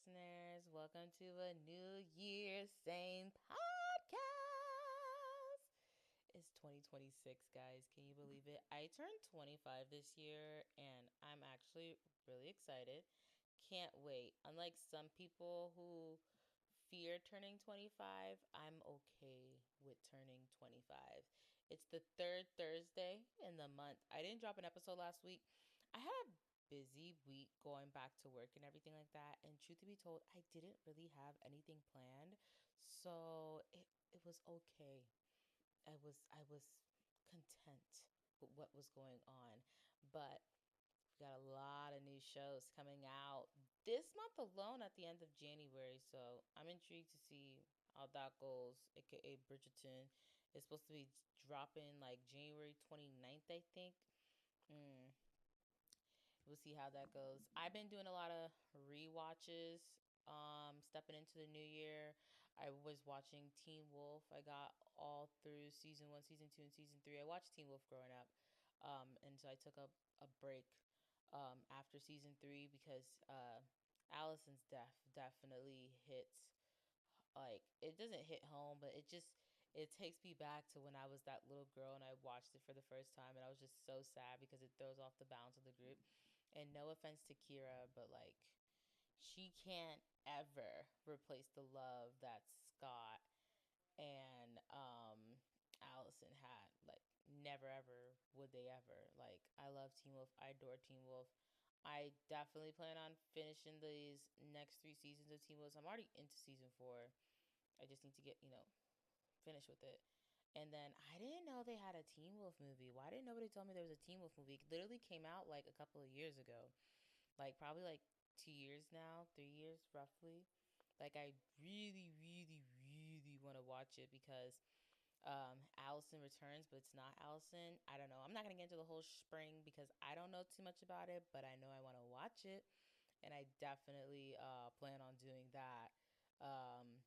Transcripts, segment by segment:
listeners. Welcome to a new year, same podcast. It's 2026, guys. Can you believe it? I turned 25 this year, and I'm actually really excited. Can't wait. Unlike some people who fear turning 25, I'm okay with turning 25. It's the third Thursday in the month. I didn't drop an episode last week. I had a busy week going back to work and everything like that. And truth to be told, I didn't really have anything planned. So it was okay. I was content with what was going on. But we got a lot of new shows coming out this month alone at the end of January. So I'm intrigued to see how that goes, aka Bridgerton. It's supposed to be dropping like January 29th, I think. Mm, we'll see how that goes. I've been doing a lot of re-watches. Stepping into the new year, I was watching Teen Wolf. I got all through season 1, season 2, and season 3. I watched Teen Wolf growing up, and so I took a break after season 3 because Allison's death definitely hits, like, it doesn't hit home, but it takes me back to when I was that little girl and I watched it for the first time, and I was just so sad because it throws off the balance of the group. And no offense to Kira, but like, she can't ever replace the love that Scott and Allison had. Like, never ever would they ever. Like, I love Teen Wolf. I adore Teen Wolf. I definitely plan on finishing these next 3 seasons of Teen Wolf. I'm already into season 4. I just need to get, finish with it. And then I didn't know they had a Teen Wolf movie. Why didn't nobody tell me there was a Teen Wolf movie? It literally came out like a couple of years ago. Like, probably like 2 years now, 3 years roughly. Like, I really, really, really want to watch it because Allison returns, but it's not Allison. I don't know. I'm not gonna get into the whole spring because I don't know too much about it, but I know I want to watch it, and I definitely plan on doing that. Um,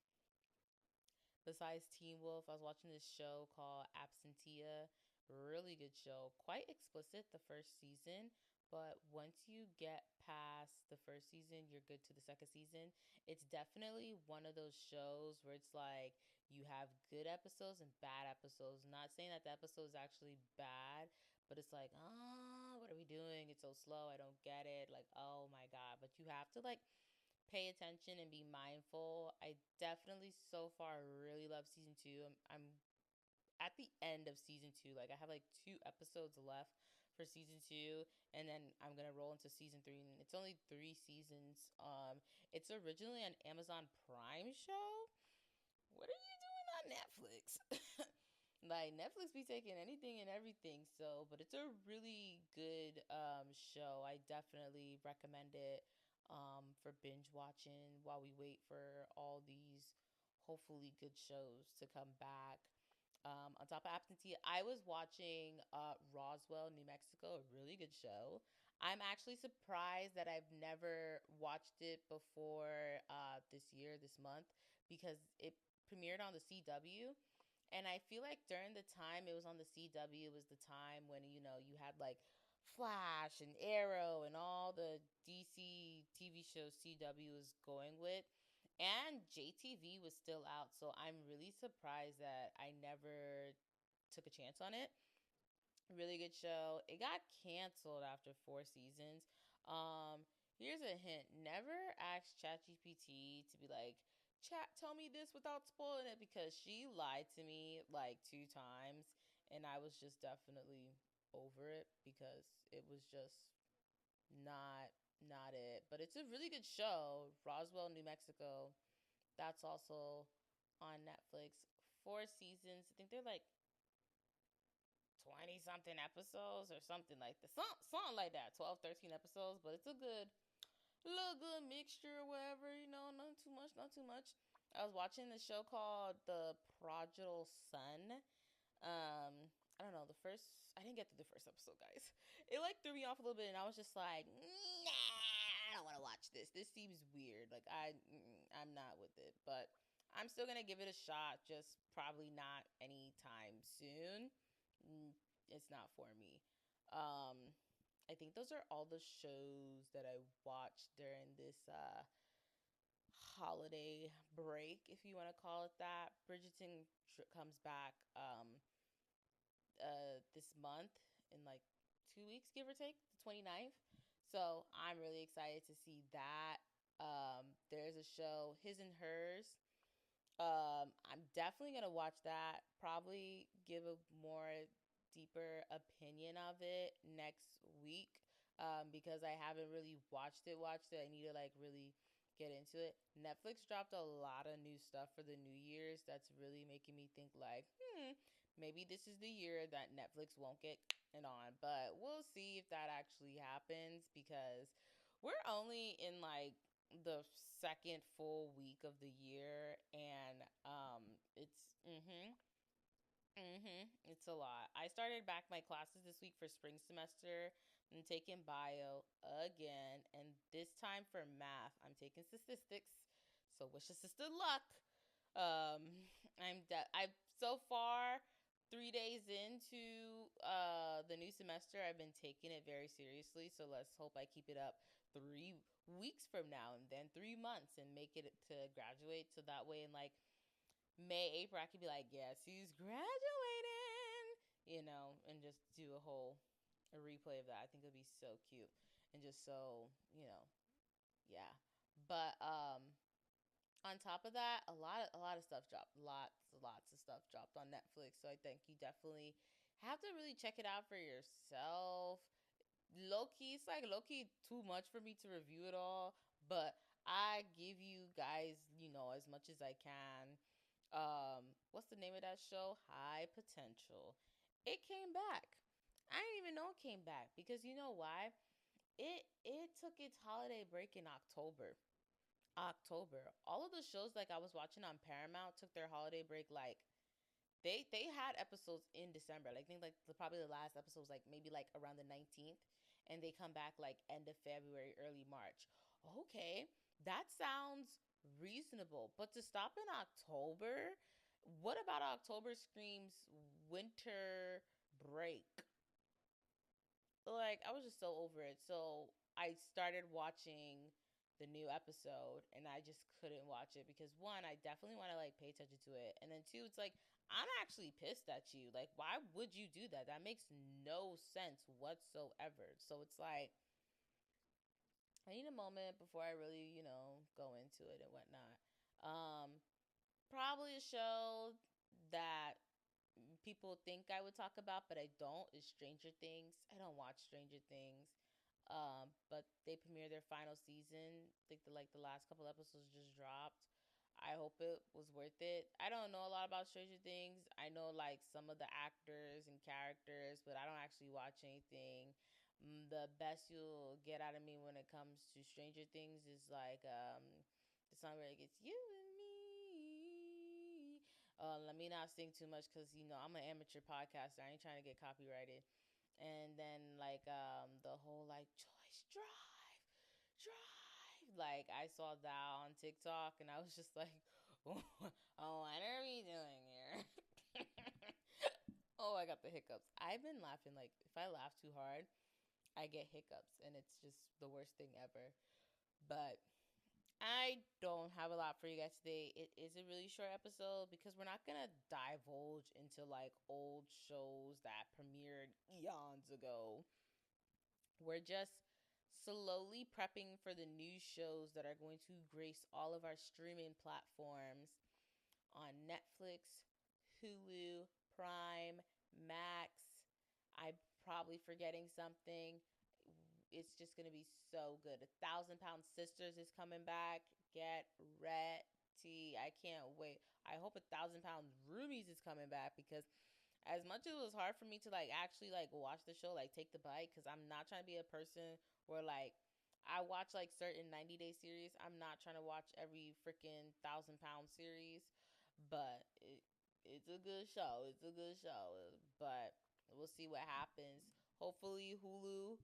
Besides Teen Wolf, I was watching this show called Absentia. Really good show. Quite explicit the first season, but once you get past the first season, you're good to the second season. It's definitely one of those shows where it's like you have good episodes and bad episodes. Not saying that the episode is actually bad, but it's like, what are we doing? It's so slow. I don't get it. Like, oh my God. But you have to like pay attention and be mindful. I definitely so far really love season 2. I'm at the end of season 2. Like, I have like 2 episodes left for season 2, and then I'm gonna roll into season 3. And it's only 3 seasons. It's originally an Amazon Prime show. What are you doing on Netflix? Like, Netflix be taking anything and everything. So, but it's a really good show. I definitely recommend it for binge watching while we wait for all these hopefully good shows to come back. On top of Absentee, I was watching Roswell, New Mexico, a really good show. I'm actually surprised that I've never watched it before this year, this month, because it premiered on the CW. And I feel like during the time it was on the CW, it was the time when, you had like Flash and Arrow and all the DC TV shows CW was going with. And JTV was still out. So I'm really surprised that I never took a chance on it. Really good show. It got canceled after 4 seasons. Um, Here's a hint. Never ask ChatGPT to be like, Chat, tell me this without spoiling it, because she lied to me like 2 times, and I was just definitely over it because it was just not it. But it's a really good show. Roswell, New Mexico. That's also on Netflix. 4 seasons. I think they're like 20 something episodes or something like that. Something like that. 12, 13 episodes. But it's a little good mixture or whatever. Not too much, not too much. I was watching the show called The Prodigal Son. I don't know. I didn't get through the first episode, guys. It like threw me off a little bit, and I was just like, nah, I don't want to watch this. This seems weird. Like, I'm not with it, but I'm still gonna give it a shot. Just probably not anytime soon. Mm, it's not for me. Um, I think those are all the shows that I watched during this holiday break, if you want to call it that. Bridgerton comes back this month in like 2 weeks, give or take, the 29th. So I'm really excited to see that. There's a show, His and Hers. I'm definitely gonna watch that. Probably give a more deeper opinion of it next week. Because I haven't really watched it. I need to like really get into it. Netflix dropped a lot of new stuff for the New Year's that's really making me think like, maybe this is the year that Netflix won't get it on. But we'll see if that actually happens because we're only in like the second full week of the year, and it's a lot. I started back my classes this week for spring semester. I'm taking bio again, and this time for math, I'm taking statistics. So wish a sister luck. Um, I've so far 3 days into the new semester. I've been taking it very seriously. So let's hope I keep it up 3 weeks from now, and then 3 months, and make it to graduate. So that way, in like May, April, I could be like, yes, he's graduating, and just do a replay of that. I think it'd be so cute and just so, yeah. But on top of that, a lot of stuff dropped. Lots of stuff dropped on Netflix. So I think you definitely have to really check it out for yourself. Low key, it's like low key too much for me to review it all, but I give you guys, as much as I can. What's the name of that show? High Potential. It came back. I didn't even know it came back because you know why? It took its holiday break in October. October. All of the shows like I was watching on Paramount took their holiday break like they had episodes in December. Like, I think like probably the last episode was like maybe like around the 19th, and they come back like end of February, early March. Okay, that sounds reasonable. But to stop in October, what about October screams winter break? Like, I was just so over it. So I started watching the new episode, and I just couldn't watch it because one, I definitely want to like pay attention to it, and then two, it's like I'm actually pissed at you. Like, why would you do that? That makes no sense whatsoever. So it's like I need a moment before I really, go into it and whatnot. Um, Probably a show that people think I would talk about, but I don't, is Stranger Things. I don't watch Stranger Things. But they premiered their final season. I think the last couple episodes just dropped. I hope it was worth it. I don't know a lot about Stranger Things. I know like some of the actors and characters, but I don't actually watch anything. The best you'll get out of me when it comes to Stranger Things is like the song where it gets you and me. Let me not sing too much because I'm an amateur podcaster. I ain't trying to get copyrighted. And then like the whole like choice drive. Like I saw that on TikTok and I was just like, oh, what are we doing here? Oh, I got the hiccups. I've been laughing like if I laugh too hard, I get hiccups and it's just the worst thing ever. But I don't have a lot for you guys today. It is a really short episode because we're not gonna divulge into like old shows that premiered eons ago. We're just slowly prepping for the new shows that are going to grace all of our streaming platforms on Netflix, Hulu, Prime, Max. I'm probably forgetting something. It's just gonna be so good. 1,000 Pound Sisters is coming back. Get ready. I can't wait. I hope 1,000 Pound Roomies is coming back because as much as it was hard for me to like actually like watch the show, like take the bite, because I'm not trying to be a person where like I watch like certain 90-day series. I'm not trying to watch every freaking 1,000 pound series, but it's a good show. It's a good show, but we'll see what happens. Hopefully Hulu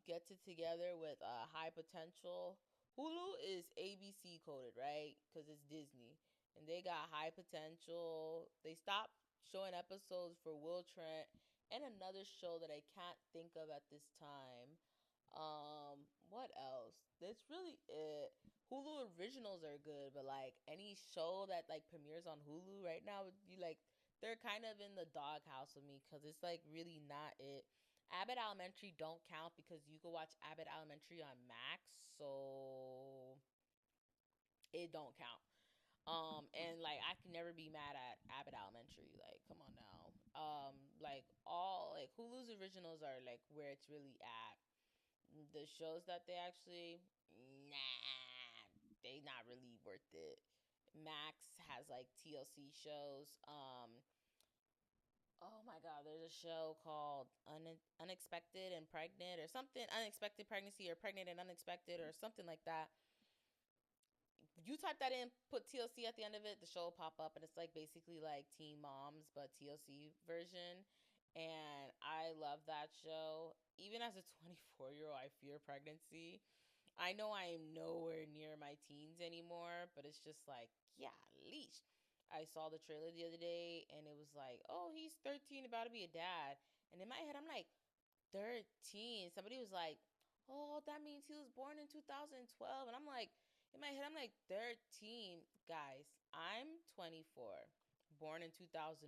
gets it together with High Potential. Hulu is ABC coded, right? Because it's Disney. And they got High Potential. They stopped showing episodes for Will Trent and another show that I can't think of at this time. What else? That's really it. Hulu originals are good, but like any show that like premieres on Hulu right now, you like they're kind of in the doghouse with me because it's like really not it. Abbott Elementary don't count because you can watch Abbott Elementary on Max, so it don't count. And like I can never be mad at Abbott Elementary. Like, come on now. Like all like Hulu's originals are like where it's really at. The shows that they actually, nah, they not really worth it. Max has like TLC shows. Oh my god, there's a show called Unexpected and Pregnant or something, Unexpected Pregnancy or Pregnant and Unexpected or something like that. You type that in, put TLC at the end of it, the show will pop up, and it's like basically like Teen Moms, but TLC version. And I love that show. Even as a 24-year-old, I fear pregnancy. I know I am nowhere near my teens anymore, but it's just like, yeah, leash. I saw the trailer the other day, and it was like, oh, he's 13, about to be a dad. And in my head, I'm like, 13. Somebody was like, oh, that means he was born in 2012. And I'm like, in my head, I'm like, 13. Guys, I'm 24, born in 2001.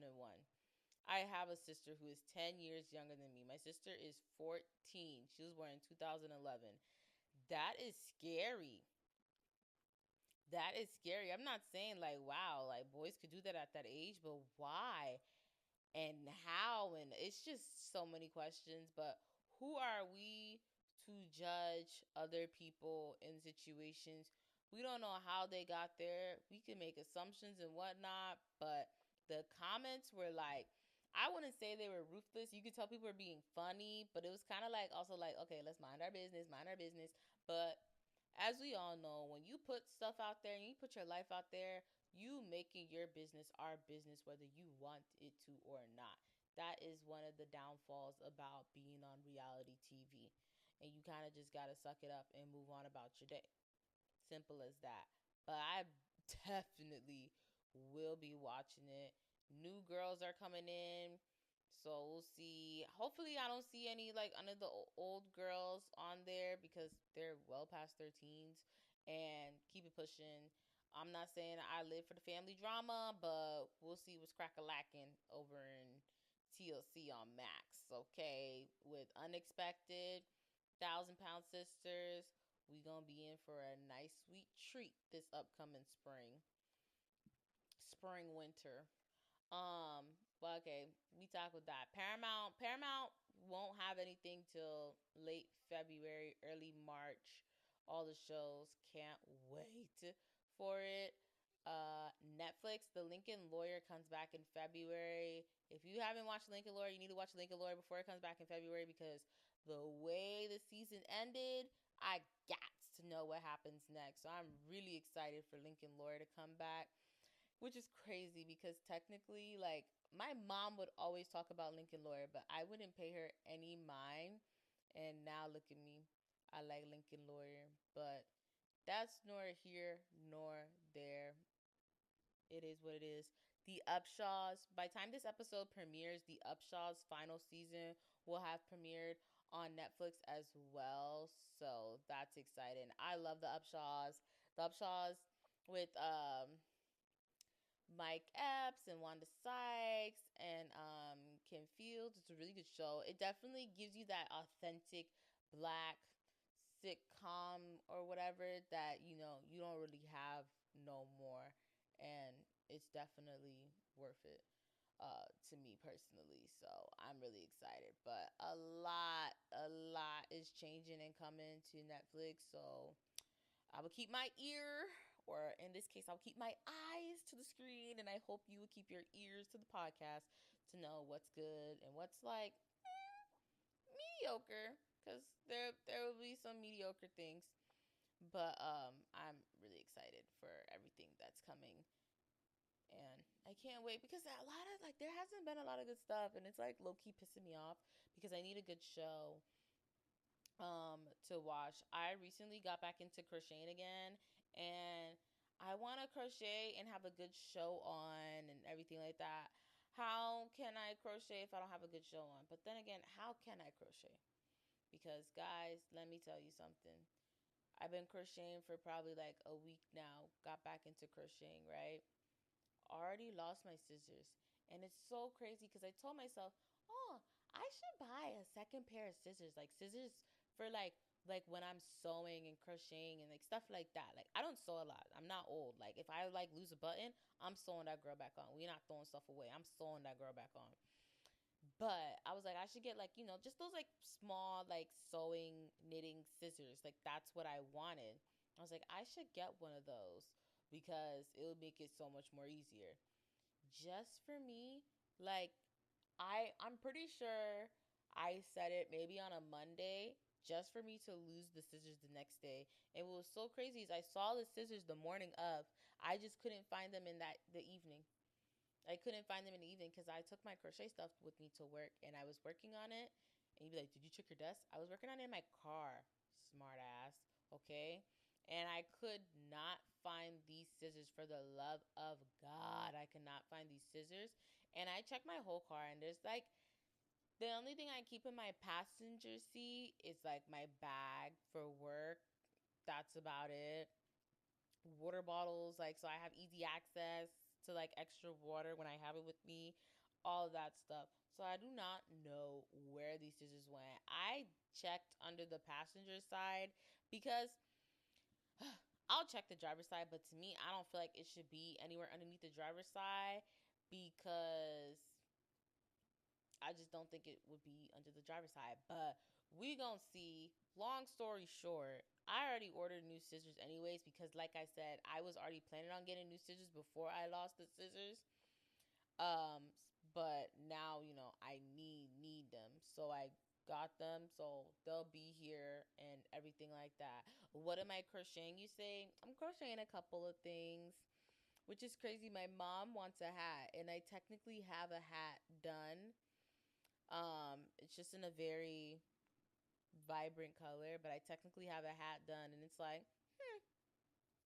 I have a sister who is 10 years younger than me. My sister is 14. She was born in 2011. That is scary. That is scary. I'm not saying like, wow, like boys could do that at that age, but why? And how, and it's just so many questions. But who are we to judge other people in situations? We don't know how they got there. We can make assumptions and whatnot, but the comments were like, I wouldn't say they were ruthless. You could tell people were being funny, but it was kind of like also like, okay, let's mind our business, mind our business. But as we all know, when you put stuff out there and you put your life out there, you making your business our business, whether you want it to or not. That is one of the downfalls about being on reality TV. And you kind of just got to suck it up and move on about your day. Simple as that. But I definitely will be watching it. New girls are coming in. So we'll see. Hopefully, I don't see any like under the old girls on there because they're well past their teens. And keep it pushing. I'm not saying I live for the family drama, but we'll see what's crack a lacking over in TLC on Max. Okay, with Unexpected, £1,000 Sisters, we gonna be in for a nice sweet treat this upcoming winter. But okay, we talk with that. Paramount won't have anything till late February, early March. All the shows, can't wait for it. Netflix, The Lincoln Lawyer comes back in February. If you haven't watched Lincoln Lawyer, you need to watch Lincoln Lawyer before it comes back in February because the way the season ended, I got to know what happens next. So I'm really excited for Lincoln Lawyer to come back, which is crazy because technically, like, my mom would always talk about Lincoln Lawyer, but I wouldn't pay her any mind. And now look at me. I like Lincoln Lawyer, but that's nor here nor there. It is what it is. The Upshaws, by the time this episode premieres, the Upshaws final season will have premiered on Netflix as well. So that's exciting. I love the Upshaws. The Upshaws with Mike Epps and Wanda Sykes and Kim Fields. It's a really good show. It definitely gives you that authentic black sitcom or whatever that you don't really have no more, and it's definitely worth it to me personally. So I'm really excited. But a lot is changing and coming to Netflix. So I will keep my ear, or in this case, I'll keep my eyes to the screen, and I hope you will keep your ears to the podcast to know what's good and what's like mediocre, because there will be some mediocre things. But I'm really excited for everything that's coming, and I can't wait because a lot of like there hasn't been a lot of good stuff, and it's like low key pissing me off because I need a good show to watch. I recently got back into crocheting again, and I want to crochet and have a good show on and everything like that. How can I crochet if I don't have a good show on? But then again, how can I crochet? Because guys, let me tell you something. I I've been crocheting for probably like a week now. Got back into crocheting, right? Already lost my scissors. And it's so crazy because I told myself, oh, I should buy a second pair of scissors. Like scissors for like when I'm sewing and crocheting and like stuff like that. Like I don't sew a lot. I'm not old. Like if I like lose a button, I'm sewing that girl back on. We're not throwing stuff away. I'm sewing that girl back on. But I was like, I should get like, just those like small like sewing knitting scissors. Like that's what I wanted. I was like, I should get one of those because it would make it so much more easier. Just for me, like I'm pretty sure I said it maybe on a Monday just for me to lose the scissors the next day. And what was so crazy is I saw the scissors the morning of. I just couldn't find them in that the evening. I couldn't find them in the evening because I took my crochet stuff with me to work and I was working on it. And you'd be like, "Did you check your desk?" I was working on it in my car, smart ass. Okay. And I could not find these scissors for the love of God. I could not find these scissors. And I checked my whole car and there's like, the only thing I keep in my passenger seat is like my bag for work. That's about it. Water bottles, like, so I have easy access to like extra water when I have it with me, all of that stuff. So I do not know where these scissors went. I checked under the passenger side because I'll check the driver's side, but to me, I don't feel like it should be anywhere underneath the driver's side because I just don't think it would be under the driver's side. But we gonna see. Long story short, I already ordered new scissors anyways because, like I said, I was already planning on getting new scissors before I lost the scissors. Um, but now I need them, so I got them. So they'll be here and everything like that. What am I crocheting? You say I'm crocheting a couple of things, which is crazy. My mom wants a hat, and I technically have a hat done. It's just in a very vibrant color, but I technically have a hat done, and it's like,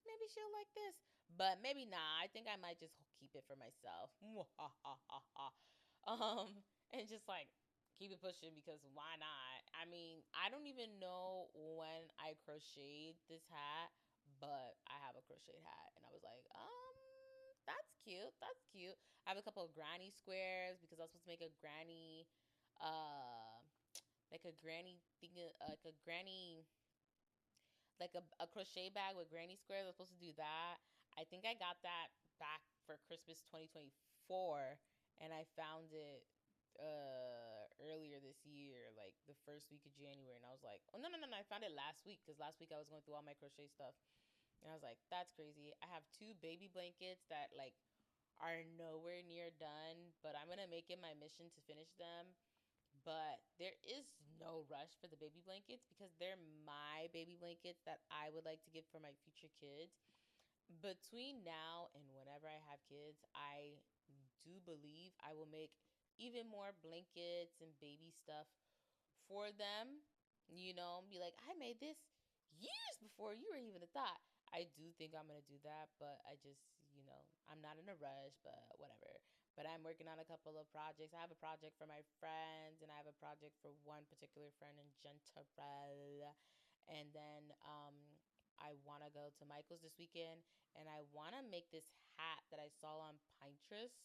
maybe she'll like this, but maybe not. I think I might just keep it for myself. And just like keep it pushing because why not? I mean, I don't even know when I crocheted this hat, but I have a crocheted hat, and I was like, that's cute. That's cute. I have a couple of granny squares because I was supposed to make a granny, uh, like a granny thing, like a granny, like a crochet bag with granny squares. I was supposed to do that. I think I got that back for Christmas 2024, and I found it earlier this year, like the first week of January, and I was like, oh no no no no, I found it last week because last week I was going through all my crochet stuff, and I was like, that's crazy. I have two baby blankets that like are nowhere near done, but I'm gonna make it my mission to finish them. But there is no rush for the baby blankets because they're my baby blankets that I would like to give for my future kids. Between now and whenever I have kids, I do believe I will make even more blankets and baby stuff for them. Be like, I made this years before you were even a thought. I do think I'm gonna do that, but I just, I'm not in a rush, but whatever. But I'm working on a couple of projects. I have a project for my friends, and I have a project for one particular friend in Genterel. And then I want to go to Michael's this weekend, and I want to make this hat that I saw on Pinterest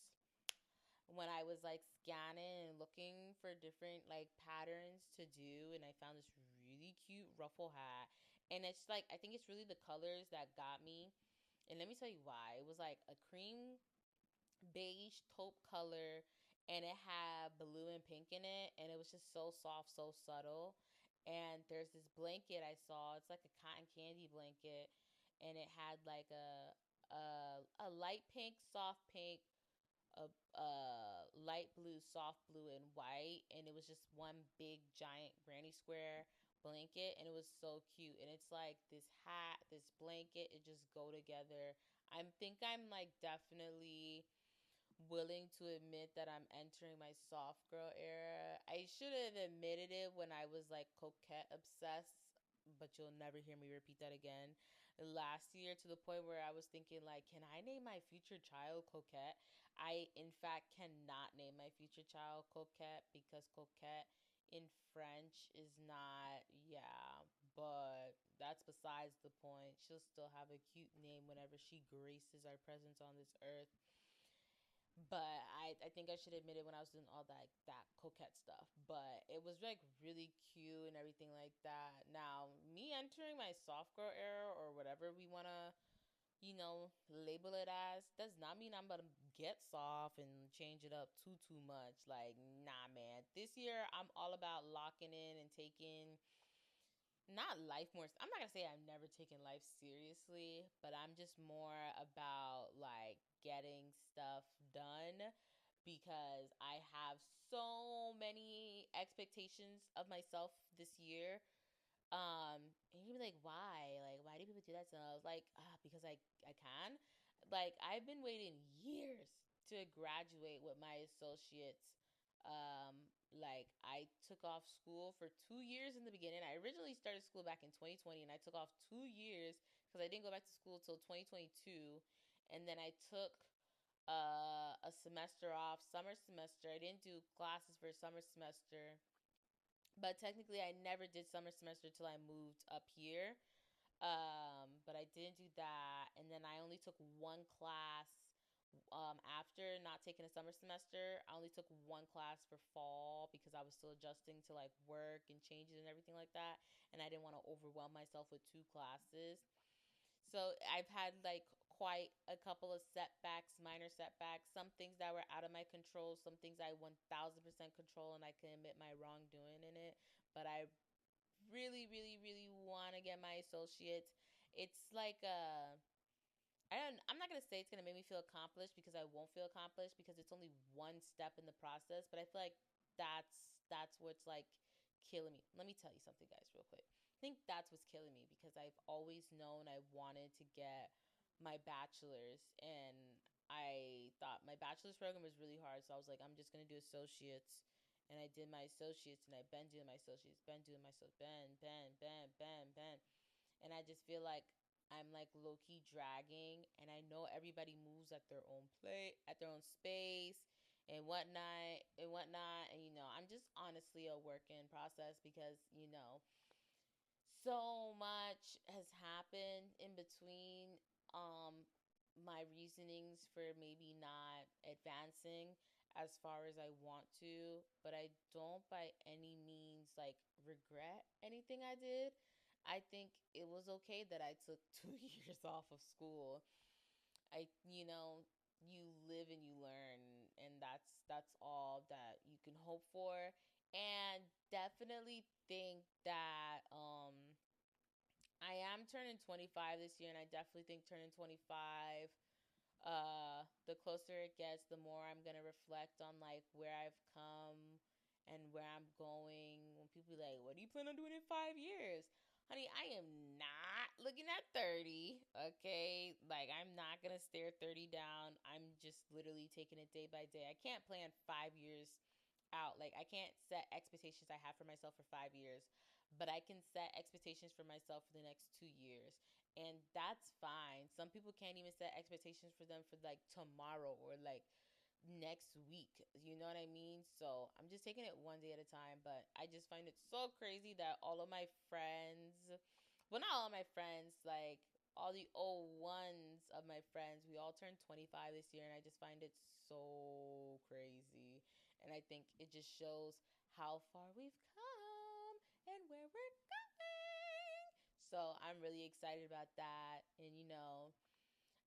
when I was like scanning and looking for different like patterns to do, and I found this really cute ruffle hat. And it's like, I think it's really the colors that got me. And let me tell you why. It was like a cream beige taupe color, and it had blue and pink in it, and it was just so soft, so subtle. And there's this blanket I saw. It's like a cotton candy blanket, and it had like a light pink, soft pink, a light blue, soft blue, and white, and it was just one big giant granny square blanket, and it was so cute. And it's like this hat, this blanket, it just go together. I think I'm like definitely willing to admit that I'm entering my soft girl era. I should have admitted it when I was like coquette obsessed, but you'll never hear me repeat that again. Last year, to the point where I was thinking like, can I name my future child Coquette? I in fact cannot name my future child Coquette because Coquette in French is not, yeah. but that's besides the point. She'll still have a cute name whenever she graces our presence on this earth. But I think I should admit it when I was doing all that coquette stuff. But it was like really cute and everything like that. Now, me entering my soft girl era or whatever we wanna, label it as, does not mean I'm gonna get soft and change it up too much. Like, nah, man. This year I'm all about locking in and taking not life more. I'm not gonna say I've never taken life seriously, but I'm just more about like getting stuff done because I have so many expectations of myself this year. And you'd be like, why? Like, why do people do that? So I was like, because I can. Like, I've been waiting years to graduate with my associates. Like, I took off school for 2 years in the beginning. I originally started school back in 2020, and I took off 2 years because I didn't go back to school till 2022. And then I took a semester off, summer semester. I didn't do classes for summer semester, but technically I never did summer semester till I moved up here. But I didn't do that, and then I only took one class. After not taking a summer semester, I only took one class for fall because I was still adjusting to like work and changes and everything like that, and I didn't want to overwhelm myself with two classes. So I've had like quite a couple of setbacks, minor setbacks, some things that were out of my control, some things I 1000% control, and I can admit my wrongdoing in it. But I really, really, really want to get my associates. It's like I'm not gonna say it's gonna make me feel accomplished because I won't feel accomplished because it's only one step in the process. But I feel like that's what's like killing me. Let me tell you something, guys, real quick. I think that's what's killing me because I've always known I wanted to get my bachelor's, and I thought my bachelor's program was really hard. So I was like, I'm just gonna do associates, and I did my associates, and I've been doing my associates, been doing my associates, been, and I just feel like I'm like low key dragging, and I know everybody moves at their own play, at their own space, and whatnot. And I'm just honestly a work in process because so much has happened in between my reasonings for maybe not advancing as far as I want to, but I don't by any means like regret anything I did. I think it was okay that I took 2 years off of school. You live and you learn, and that's all that you can hope for. And definitely think that I am turning 25 this year, and I definitely think turning 25, the closer it gets, the more I'm gonna reflect on like where I've come and where I'm going. When people be like, "What do you plan on doing in 5 years?" Honey, I am not looking at 30. Okay, like I'm not gonna stare 30 down. I'm just literally taking it day by day. I can't plan 5 years out. Like I can't set expectations I have for myself for 5 years, but I can set expectations for myself for the next 2 years. And that's fine. Some people can't even set expectations for them for like tomorrow or like next week. You know what I mean? So I'm just taking it one day at a time. But I just find it so crazy that all of my friends, well, not all of my friends, like all the old ones of my friends, we all turned 25 this year. And I just find it so crazy. And I think it just shows how far we've come and where we're going. So I'm really excited about that. And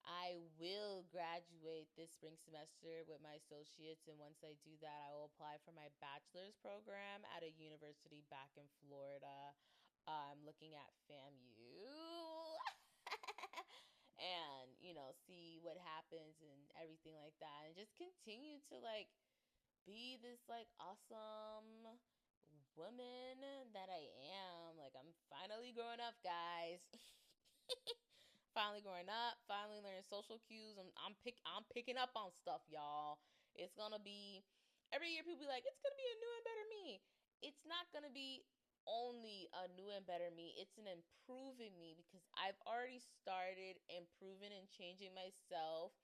I will graduate this spring semester with my associates. And once I do that, I will apply for my bachelor's program at a university back in Florida. I'm looking at FAMU. And, see what happens and everything like that. And just continue to like be this like awesome woman that I am. Like I'm finally growing up, guys. Finally growing up, finally learning social cues. I'm picking up on stuff, y'all. It's gonna be every year people be like, it's gonna be a new and better me. It's not gonna be only a new and better me. It's an improving me because I've already started improving and changing myself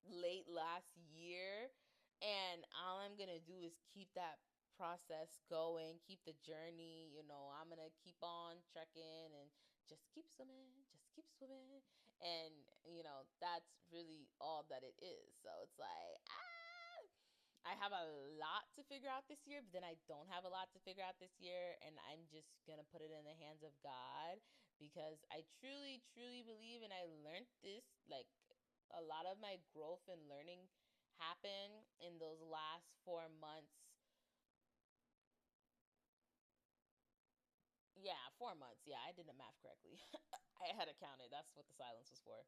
late last year, and all I'm gonna do is keep that process going, keep the journey. I'm going to keep on trekking and just keep swimming, just keep swimming. And, that's really all that it is. So it's like, I have a lot to figure out this year, but then I don't have a lot to figure out this year. And I'm just going to put it in the hands of God because I truly, truly believe, and I learned this, like, a lot of my growth and learning happened in those last 4 months. Yeah, 4 months. Yeah, I did the math correctly. I had to count it. That's what the silence was for.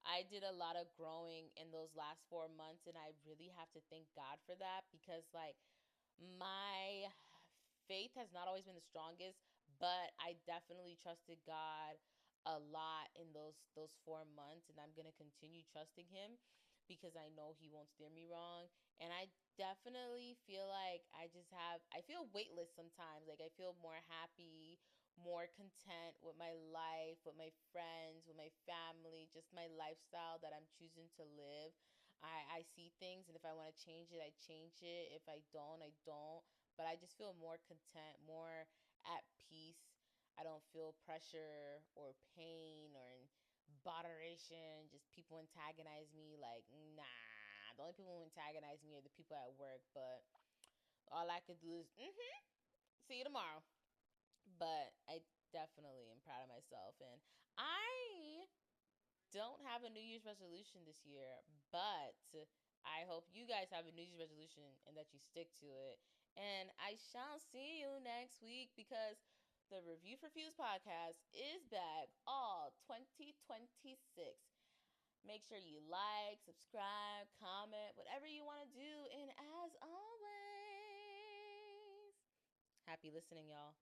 I did a lot of growing in those last 4 months, and I really have to thank God for that because, like, my faith has not always been the strongest, but I definitely trusted God a lot in those 4 months, and I'm gonna continue trusting Him because I know He won't steer me wrong. And I definitely feel like I feel weightless sometimes. Like I feel more happy, more content with my life, with my friends, with my family, just my lifestyle that I'm choosing to live. I see things, and if I want to change it, I change it. If I don't, I don't. But I just feel more content, more at peace. I don't feel pressure or pain or in botheration. Just people antagonize me. Like, nah. The only people who antagonize me are the people at work. But all I could do is, see you tomorrow. But I definitely am proud of myself. And I don't have a New Year's resolution this year, but I hope you guys have a New Year's resolution and that you stick to it. And I shall see you next week because the Review for Fuse podcast is back all 2026. Make sure you like, subscribe, comment, whatever you want to do. And as always, happy listening, y'all.